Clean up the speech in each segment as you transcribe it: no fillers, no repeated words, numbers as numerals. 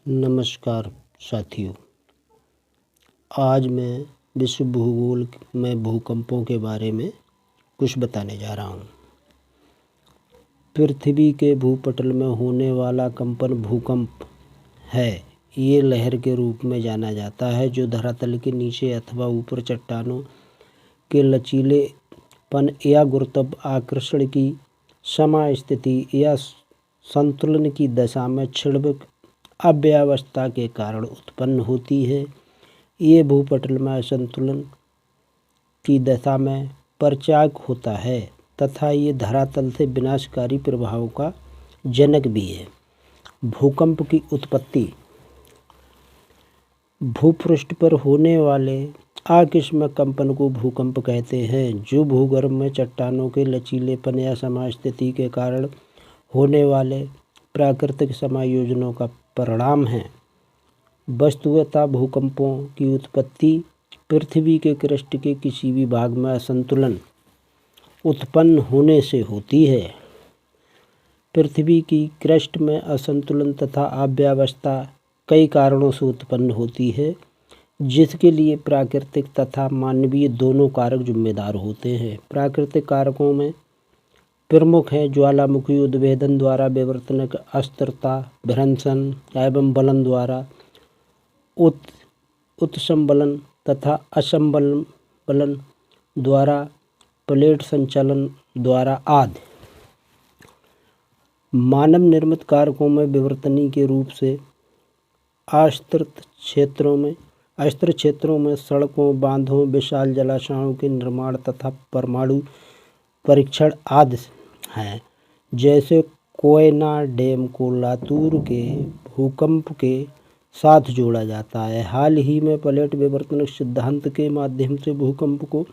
नमस्कार साथियों, आज मैं विश्व भूगोल में भूकंपों के बारे में कुछ बताने जा रहा हूँ। पृथ्वी के भूपटल में होने वाला कंपन भूकंप है। ये लहर के रूप में जाना जाता है जो धरातल के नीचे अथवा ऊपर चट्टानों के लचीलेपन या गुरुत्वाकर्षण की समस्थिति या संतुलन की दशा में क्षणिक अव्यवस्था के कारण उत्पन्न होती है। ये भूपटल में असंतुलन की दशा में परिचायक होता है तथा ये धरातल से विनाशकारी प्रभावों का जनक भी है। भूकंप की उत्पत्ति भूपृष्ठ पर होने वाले आकस्मिक कंपन को भूकंप कहते हैं, जो भूगर्भ में चट्टानों के लचीलेपन या समस्थिति के कारण होने वाले प्राकृतिक समायोजनों का परिणाम है। वस्तुतः भूकंपों की उत्पत्ति पृथ्वी के क्रस्ट के किसी भी भाग में असंतुलन उत्पन्न होने से होती है। पृथ्वी की क्रस्ट में असंतुलन तथा अव्यवस्था कई कारणों से उत्पन्न होती है, जिसके लिए प्राकृतिक तथा मानवीय दोनों कारक जिम्मेदार होते हैं। प्राकृतिक कारकों में प्रमुख हैं ज्वालामुखी उद्भेदन द्वारा विवर्तनिक अस्थिरता, भ्रंशन एवं बलन द्वारा उत्संबलन तथा असंबलन द्वारा प्लेट संचलन द्वारा आदि। मानव निर्मित कारकों में विवर्तनी के रूप से अस्थिर क्षेत्रों में सड़कों, बांधों, विशाल जलाशयों के निर्माण तथा परमाणु परीक्षण आदि हैं। जैसे कोयना डैम को लातूर के भूकंप के साथ जोड़ा जाता है। हाल ही में प्लेट विवर्तन सिद्धांत के माध्यम से भूकंप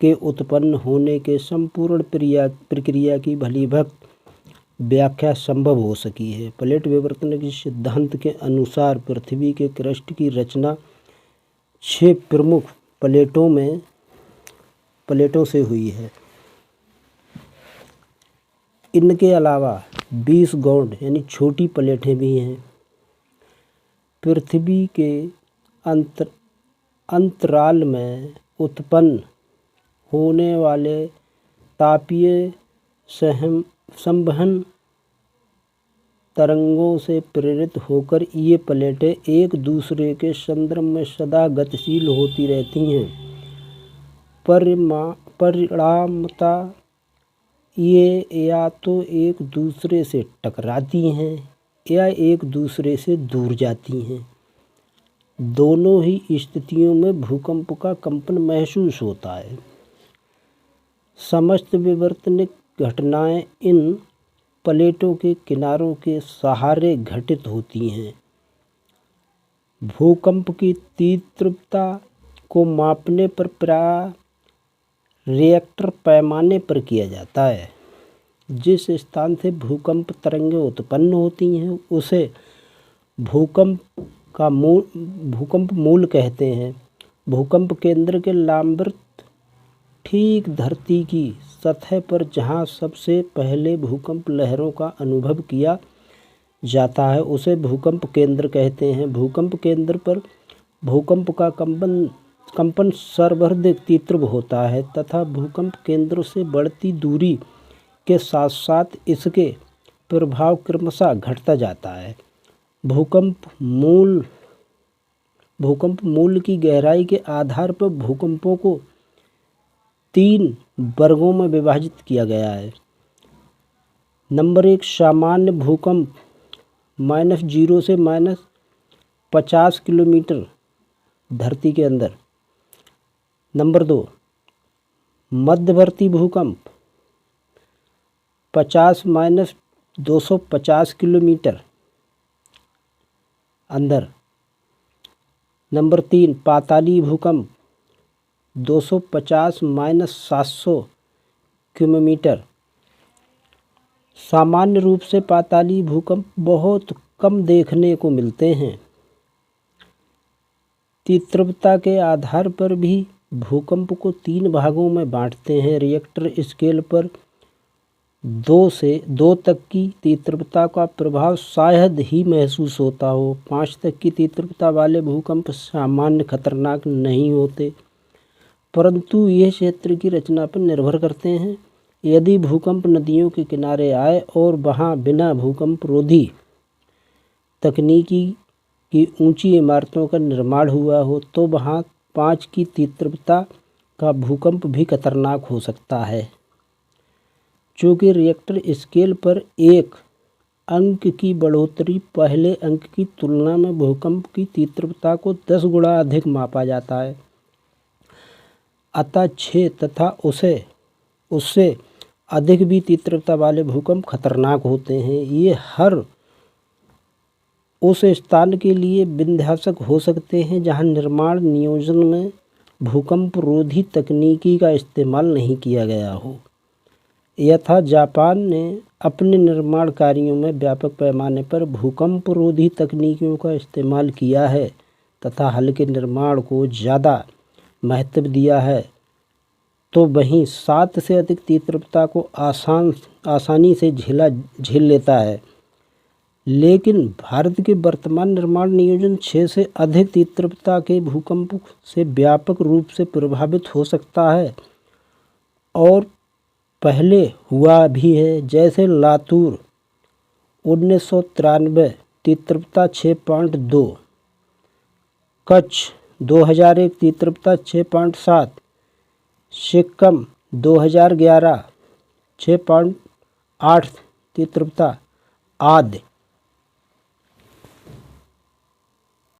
के उत्पन्न होने के संपूर्ण प्रक्रिया की भलीभांति व्याख्या संभव हो सकी है। प्लेट विवर्तन के सिद्धांत के अनुसार पृथ्वी के क्रस्ट की रचना 6 प्रमुख प्लेटों से हुई है। इनके अलावा 20 गौण यानी छोटी प्लेटें भी हैं। पृथ्वी के अंतराल में उत्पन्न होने वाले तापीय संवहन तरंगों से प्रेरित होकर ये प्लेटें एक दूसरे के संदर्भ में सदा गतिशील होती रहती हैं। परिणामतः ये या तो एक दूसरे से टकराती हैं या एक दूसरे से दूर जाती हैं। दोनों ही स्थितियों में भूकंप का कंपन महसूस होता है। समस्त विवर्तनिक घटनाएं इन प्लेटों के किनारों के सहारे घटित होती हैं। भूकंप की तीव्रता को मापने पर प्राय रिएक्टर पैमाने पर किया जाता है। जिस स्थान से भूकंप तरंगें उत्पन्न होती हैं उसे भूकंप मूल कहते हैं। भूकंप केंद्र के लंबवत ठीक धरती की सतह पर जहां सबसे पहले भूकंप लहरों का अनुभव किया जाता है उसे भूकंप केंद्र कहते हैं। भूकंप केंद्र पर भूकंप का कंपन सर्वाधिक तीव्र होता है तथा भूकंप केंद्र से बढ़ती दूरी के साथ साथ इसके प्रभाव क्रमशः घटता जाता है। भूकंप मूल की गहराई के आधार पर भूकंपों को 3 वर्गों में विभाजित किया गया है। नंबर 1 सामान्य भूकंप -0 से -50 किलोमीटर धरती के अंदर। नंबर 2 मध्यवर्ती भूकंप 50-250 किलोमीटर अंदर। नंबर 3 पाताली भूकंप 250-700 किलोमीटर। सामान्य रूप से पाताली भूकंप बहुत कम देखने को मिलते हैं। तीव्रता के आधार पर भी भूकंप को 3 भागों में बांटते हैं। रिएक्टर स्केल पर 2 तक की तीव्रता का प्रभाव शायद ही महसूस होता हो। 5 तक की तीव्रता वाले भूकंप सामान्य खतरनाक नहीं होते, परंतु ये क्षेत्र की रचना पर निर्भर करते हैं। यदि भूकंप नदियों के किनारे आए और वहाँ बिना भूकंप रोधी तकनीकी की ऊंची इमारतों का निर्माण हुआ हो तो वहाँ 5 की तीव्रता का भूकंप भी खतरनाक हो सकता है। चूँकि रिएक्टर स्केल पर एक अंक की बढ़ोतरी पहले अंक की तुलना में भूकंप की तीव्रता को 10 गुना अधिक मापा जाता है, अतः 6 तथा उससे अधिक भी तीव्रता वाले भूकंप खतरनाक होते हैं। ये हर उस स्थान के लिए विध्वंसक हो सकते हैं जहां निर्माण नियोजन में भूकंप रोधी तकनीकी का इस्तेमाल नहीं किया गया हो। यथा जापान ने अपने निर्माण कार्यों में व्यापक पैमाने पर भूकंप रोधी तकनीकों का इस्तेमाल किया है तथा हल्के निर्माण को ज़्यादा महत्व दिया है, तो वहीं 7 से अधिक तीव्रता को आसानी से झेल लेता है। लेकिन भारत के वर्तमान निर्माण नियोजन 6 से अधिक तीव्रता के भूकंप से व्यापक रूप से प्रभावित हो सकता है और पहले हुआ भी है, जैसे लातूर 1993 तीव्रता 6.2, कच्छ 2001 तीव्रता 6.7, सिक्किम 2011 6.8 तीव्रता आदि।